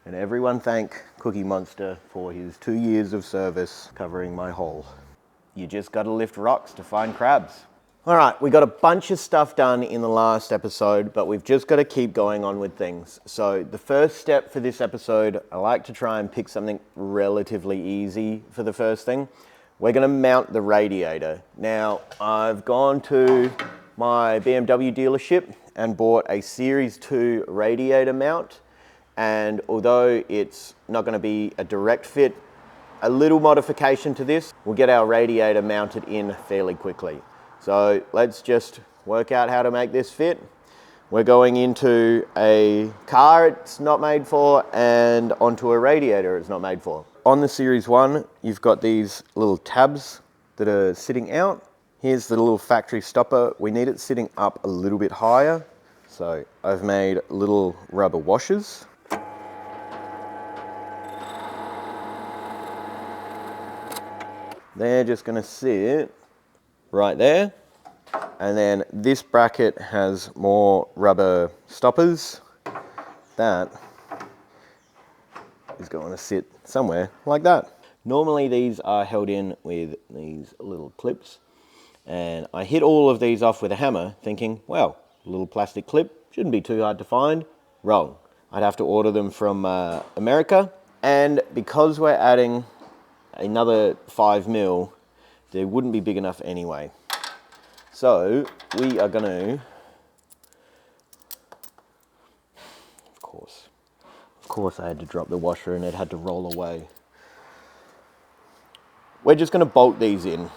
And everyone thank Cookie Monster for his 2 years of service covering my hole. You just gotta lift rocks to find crabs. All right, we got a bunch of stuff done in the last episode, but we've just got to keep going on with things. So the first step for this episode, I like to try and pick something relatively easy for the first thing. We're going to mount the radiator. Now, I've gone to my BMW dealership and bought a Series 2 radiator mount. And although it's not going to be a direct fit, a little modification to this will get our radiator mounted in fairly quickly. So let's just work out how to make this fit. We're going into a car it's not made for and onto a radiator it's not made for. On the Series 1, you've got these little tabs that are sitting out. Here's the little factory stopper. We need it sitting up a little bit higher. So I've made little rubber washers. They're just going to sit right there, and then this bracket has more rubber stoppers. That is going to sit somewhere like that. Normally these are held in with these little clips, and I hit all of these off with a hammer thinking, well, a little plastic clip shouldn't be too hard to find. Wrong. I'd have to order them from America, and because we're adding another 5mm, they wouldn't be big enough anyway. So we are going to, of course I had to drop the washer and it had to roll away. We're just going to bolt these in.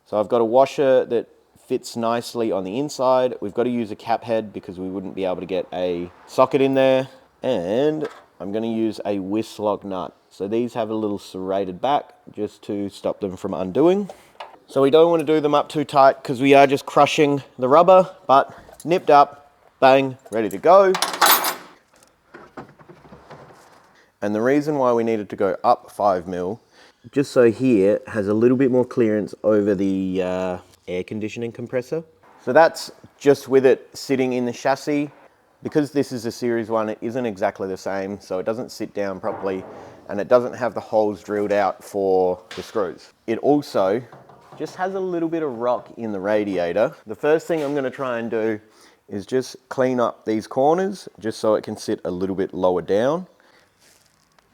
So I've got a washer that fits nicely on the inside. We've got to use a cap head because we wouldn't be able to get a socket in there. And I'm going to use a Wislog nut. So these have a little serrated back just to stop them from undoing. So we don't want to do them up too tight because we are just crushing the rubber, but nipped up, bang, ready to go. And the reason why we needed to go up 5mm, just so here has a little bit more clearance over the air conditioning compressor. So that's just with it sitting in the chassis. Because this is a Series 1, it isn't exactly the same, so it doesn't sit down properly, and it doesn't have the holes drilled out for the screws. It also just has a little bit of rock in the radiator. The first thing I'm going to try and do is just clean up these corners, just so it can sit a little bit lower down.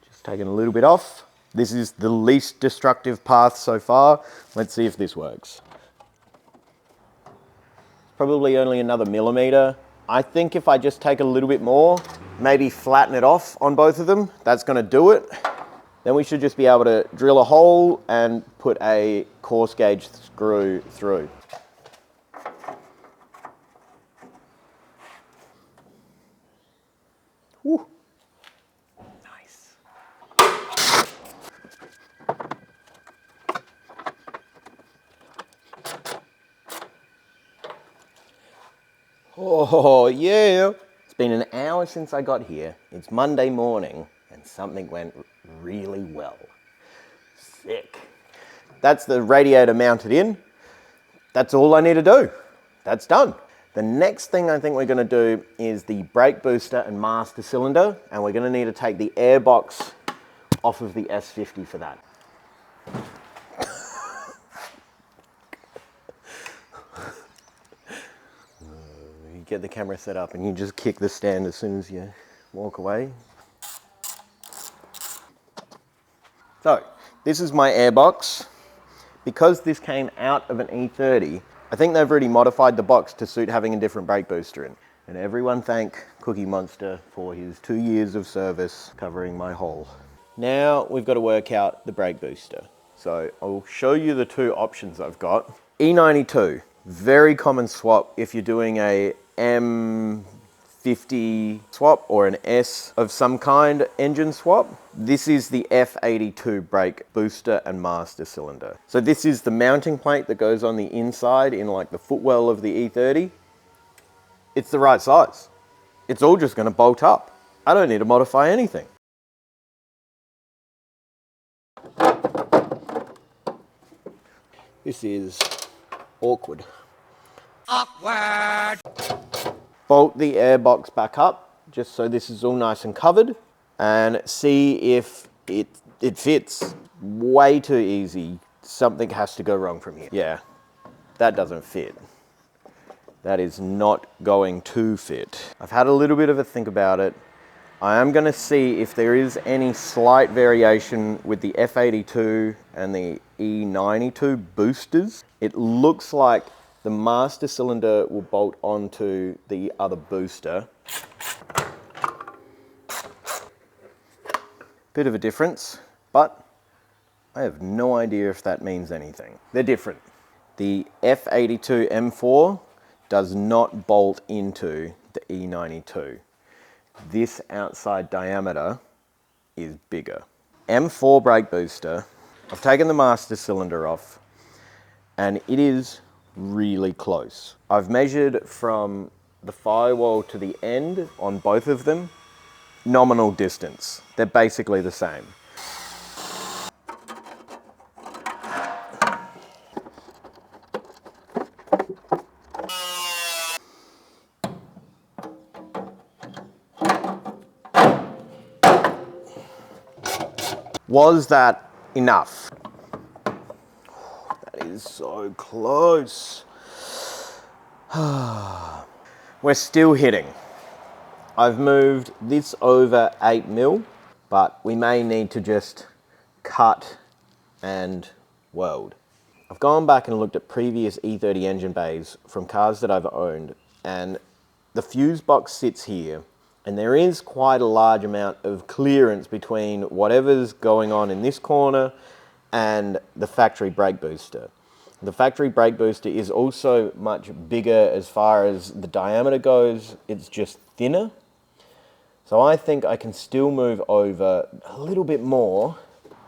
Just taking a little bit off. This is the least destructive path so far. Let's see if this works. Probably only another millimeter. I think if I just take a little bit more, maybe flatten it off on both of them, that's going to do it. Then we should just be able to drill a hole and put a coarse gauge screw through. Woo. Nice. Oh yeah. It's been an hour since I got here. It's Monday morning and something went really well. Sick. That's the radiator mounted in. That's all I need to do. That's done. The next thing I think we're going to do is the brake booster and master cylinder, and we're going to need to take the air box off of the S50 for that. You get the camera set up and you just kick the stand as soon as you walk away. So, this is my airbox. Because this came out of an E30, I think they've already modified the box to suit having a different brake booster in. And everyone thank Cookie Monster for his 2 years of service covering my hole. Now we've got to work out the brake booster. So I'll show you the two options I've got. E92, very common swap if you're doing a M50 swap or an S of some kind engine swap. This is the F82 brake booster and master cylinder. So this is the mounting plate that goes on the inside in like the footwell of the E30. It's the right size. It's all just going to bolt up. I don't need to modify anything. This is awkward. Awkward! Bolt the airbox back up, just so this is all nice and covered. and see if it fits. Way too easy. Something has to go wrong from here. Yeah, that doesn't fit. That is not going to fit. I've had a little bit of a think about it. I am going to see if there is any slight variation with the F82 and the E92 boosters. It looks like the master cylinder will bolt onto the other booster. Bit of a difference, but I have no idea if that means anything. They're different. The F82 M3 does not bolt into the E92. This outside diameter is bigger. M3 brake booster, I've taken the master cylinder off and it is really close. I've measured from the firewall to the end on both of them, nominal distance. They're basically the same. Was that enough? That is so close. We're still hitting. I've moved this over 8 mil, but we may need to just cut and weld. I've gone back and looked at previous E30 engine bays from cars that I've owned, and the fuse box sits here, and there is quite a large amount of clearance between whatever's going on in this corner and the factory brake booster. The factory brake booster is also much bigger as far as the diameter goes. It's just thinner. So I think I can still move over a little bit more.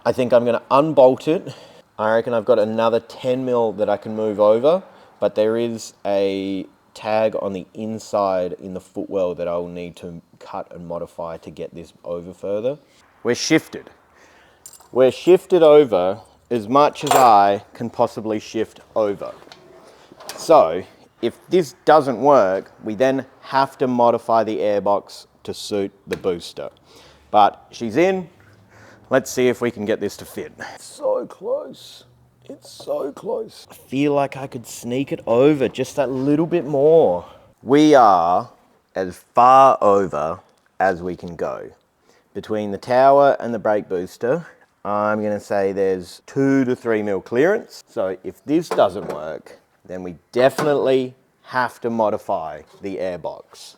I think I'm going to unbolt it. I reckon I've got another 10 mil that I can move over, but there is a tag on the inside in the footwell that I will need to cut and modify to get this over further. We're shifted. We're shifted over as much as I can possibly shift over. So if this doesn't work, we then have to modify the airbox to suit the booster. But she's in. Let's see if we can get this to fit. So close. It's so close. I feel like I could sneak it over just that little bit more. We are as far over as we can go. Between the tower and the brake booster, I'm going to say there's 2 to 3 mil clearance. So if this doesn't work, then we definitely have to modify the airbox.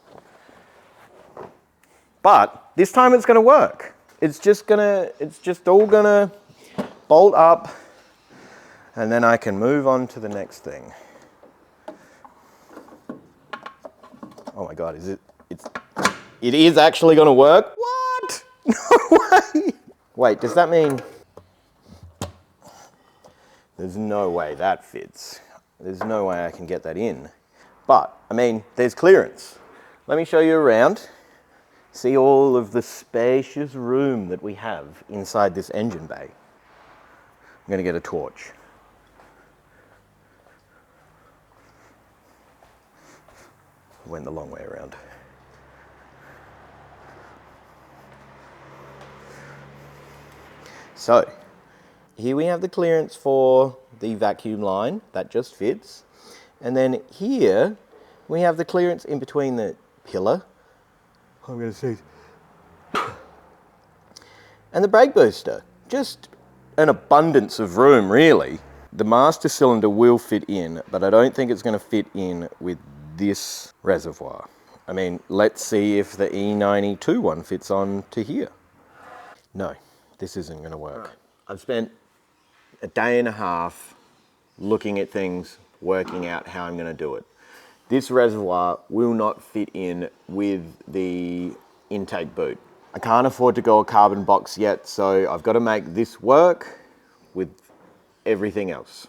But this time it's going to work. It's just all going to bolt up, and then I can move on to the next thing. Oh my God, it is actually going to work? What? No way. Wait, does that mean? There's no way that fits. There's no way I can get that in. But, I mean, there's clearance. Let me show you around. See all of the spacious room that we have inside this engine bay. I'm going to get a torch. Went the long way around. So, here we have the clearance for the vacuum line, that just fits. And then here, we have the clearance in between the pillar, I'm going to see, and the brake booster. Just an abundance of room, really. The master cylinder will fit in, but I don't think it's going to fit in with this reservoir. I mean, let's see if the E92 one fits on to here. No, this isn't going to work. Right. I've spent a day and a half looking at things, working out how I'm going to do it. This reservoir will not fit in with the intake boot. I can't afford to go a carbon box yet, so I've got to make this work with everything else.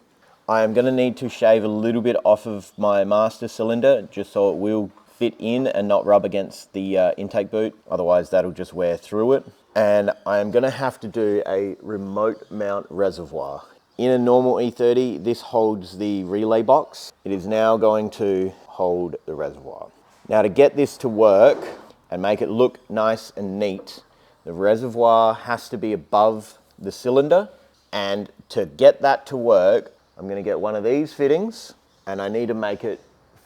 I am going to need to shave a little bit off of my master cylinder just so it will fit in and not rub against the intake boot, otherwise that'll just wear through it. And I am going to have to do a remote mount reservoir. In a normal E30, this holds the relay box. It is now going to hold the reservoir. Now, to get this to work and make it look nice and neat, The reservoir has to be above the cylinder, and to get that to work, I'm going to get one of these fittings and I need to make it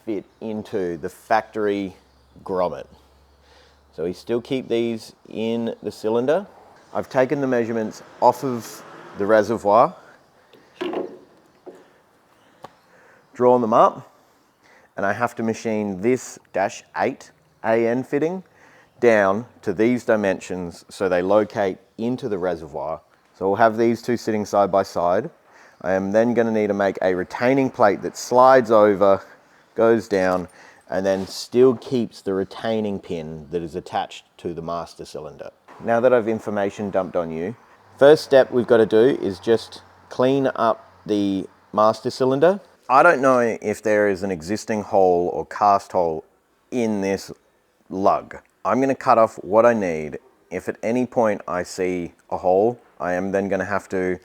fit into the factory grommet. So we still keep these in the cylinder. I've taken the measurements off of the reservoir, drawn them up, and I have to machine this -8 AN fitting down to these dimensions so they locate into the reservoir. So we'll have these two sitting side by side. I am then going to need to make a retaining plate that slides over, goes down, and then still keeps the retaining pin that is attached to the master cylinder. Now that I've information dumped on you, first step we've got to do is just clean up the master cylinder. I don't know if there is an existing hole or cast hole in this lug. I'm going to cut off what I need. If at any point I see a hole, I am then going to have to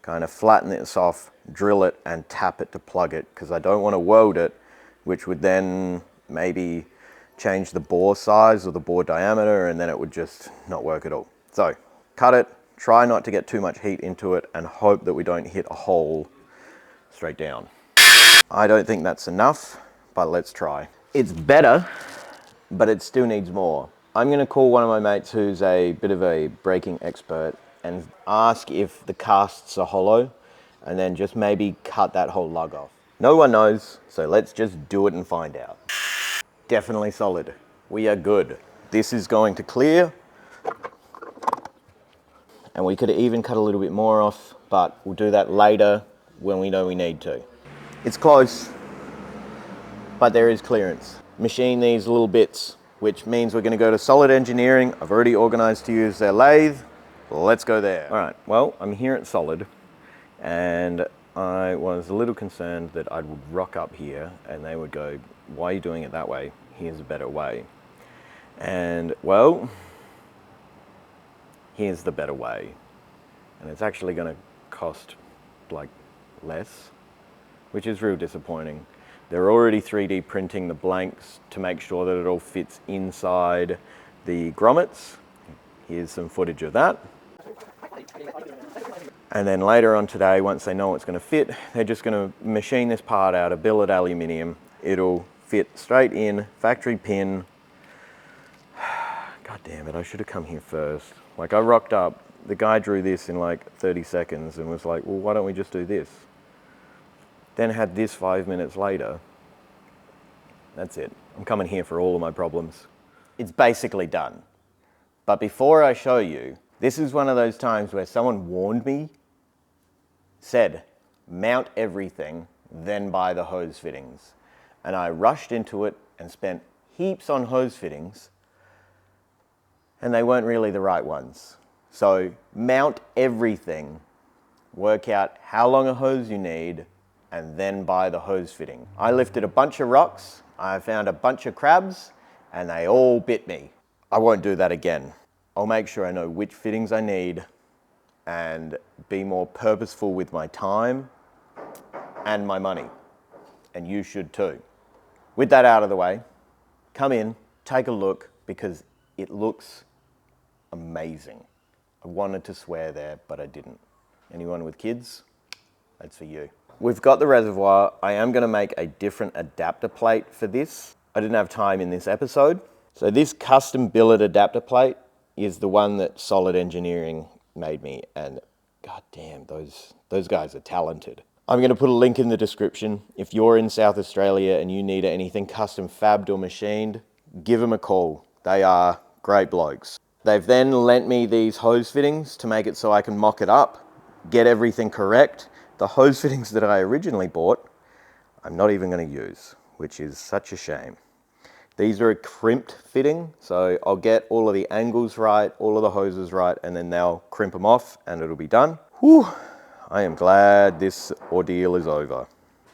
kind of flatten this off, drill it and tap it to plug it, because I don't want to weld it, which would then maybe change the bore size or the bore diameter, and then it would just not work at all. So cut it, try not to get too much heat into it, and hope that we don't hit a hole straight down. I don't think that's enough, but let's try. It's better, but it still needs more. I'm going to call one of my mates who's a bit of a braking expert and ask if the casts are hollow, and then just maybe cut that whole lug off. No one knows, so let's just do it and find out. Definitely solid. We are good. This is going to clear. And we could even cut a little bit more off, but we'll do that later when we know we need to. It's close, but there is clearance. Machine these little bits, which means we're going to go to Solid Engineering. I've already organized to use their lathe. Let's go there. All right, well, I'm here at Solid, and I was a little concerned that I would rock up here and they would go, why are you doing it that way? Here's a better way. And well, here's the better way. And it's actually going to cost like less, which is real disappointing. They're already 3D printing the blanks to make sure that it all fits inside the grommets. Here's some footage of that. And then later on today, once they know it's going to fit, they're just going to machine this part out of billet aluminium. It'll fit straight in, factory pin. God damn it, I should have come here first. Like, I rocked up, the guy drew this in like 30 seconds and was like, well, why don't we just do this? Then had this 5 minutes later. That's it. I'm coming here for all of my problems. It's basically done. But before I show you, this is one of those times where someone warned me, said, mount everything, then buy the hose fittings. And I rushed into it and spent heaps on hose fittings, and they weren't really the right ones. So mount everything, work out how long a hose you need, and then buy the hose fitting. I lifted a bunch of rocks, I found a bunch of crabs, and they all bit me. I won't do that again. I'll make sure I know which fittings I need and be more purposeful with my time and my money. And you should too. With that out of the way, come in, take a look, because it looks amazing. I wanted to swear there, but I didn't. Anyone with kids? That's for you. We've got the reservoir. I am going to make a different adapter plate for this. I didn't have time in this episode. So this custom billet adapter plate is the one that Solid Engineering made me, and god damn, those guys are talented. I'm going to put a link in the description. If you're in South Australia and you need anything custom fabbed or machined, give them a call. They are great blokes. They've then lent me these hose fittings to make it so I can mock it up, get everything correct. The hose fittings that I originally bought, I'm not even going to use, which is such a shame. These are a crimped fitting, so I'll get all of the angles right, all of the hoses right, and then they'll crimp them off and it'll be done. Whew, I am glad this ordeal is over.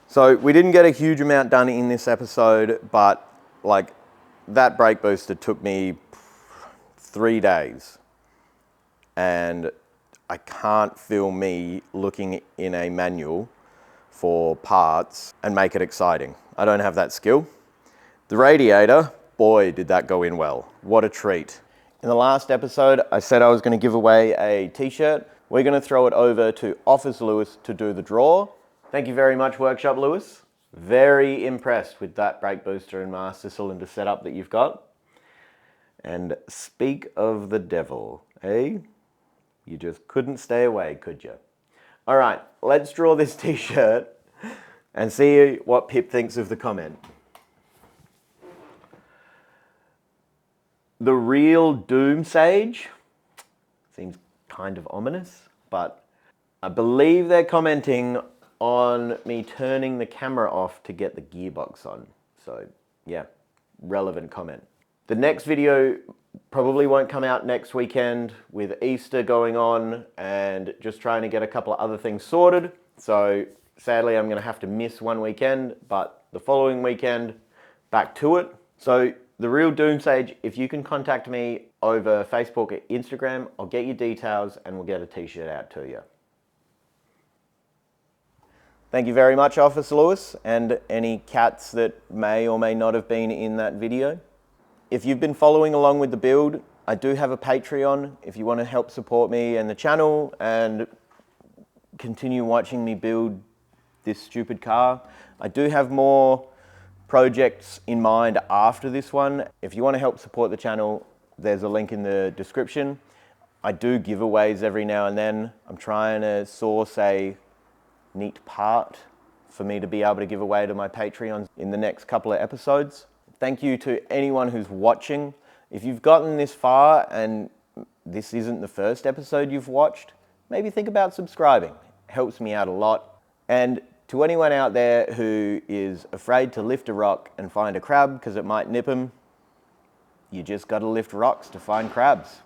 So we didn't get a huge amount done in this episode, but like that brake booster took me 3 days, and I can't film me looking in a manual for parts and make it exciting. I don't have that skill. The radiator, boy, did that go in well. What a treat. In the last episode, I said I was going to give away a t-shirt. We're going to throw it over to Office Lewis to do the draw. Thank you very much, Workshop Lewis. Very impressed with that brake booster and master cylinder setup that you've got. And speak of the devil, eh? You just couldn't stay away, could you? All right, let's draw this t-shirt and see what Pip thinks of the comment. Therealdoomsage seems kind of ominous, but I believe they're commenting on me turning the camera off to get the gearbox on. So yeah, relevant comment. The next video probably won't come out next weekend with Easter going on and just trying to get a couple of other things sorted. So sadly, I'm going to have to miss one weekend, but the following weekend, back to it. So Therealdoomsage, if you can contact me over Facebook or Instagram, I'll get your details and we'll get a t-shirt out to you. Thank you very much, Officer Lewis, and any cats that may or may not have been in that video. If you've been following along with the build, I do have a Patreon if you want to help support me and the channel and continue watching me build this stupid car. I do have more projects in mind after this one. If you want to help support the channel, there's a link in the description. I do giveaways every now and then. I'm trying to source a neat part for me to be able to give away to my Patreons in the next couple of episodes. Thank you to anyone who's watching. If you've gotten this far and this isn't the first episode you've watched, maybe think about subscribing. It helps me out a lot. And to anyone out there who is afraid to lift a rock and find a crab because it might nip them, you just got to lift rocks to find crabs.